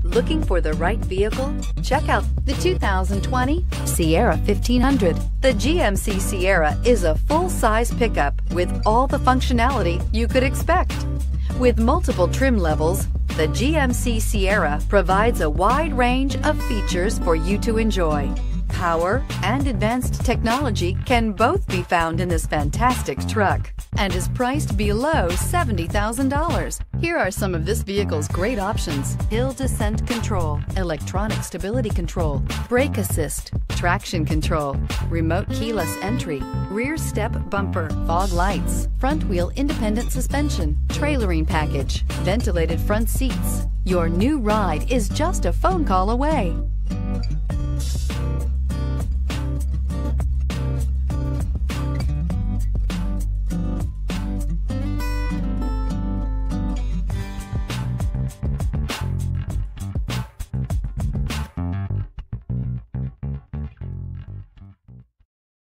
Looking for the right vehicle? Check out the 2020 Sierra 1500. The GMC Sierra is a full-size pickup with all the functionality you could expect. With multiple trim levels, the GMC Sierra provides a wide range of features for you to enjoy. Power and advanced technology can both be found in this fantastic truck and is priced below $70,000. Here are some of this vehicle's great options: hill descent control, electronic stability control, brake assist, traction control, remote keyless entry, rear step bumper, fog lights, front wheel independent suspension, trailering package, ventilated front seats. Your new ride is just a phone call away.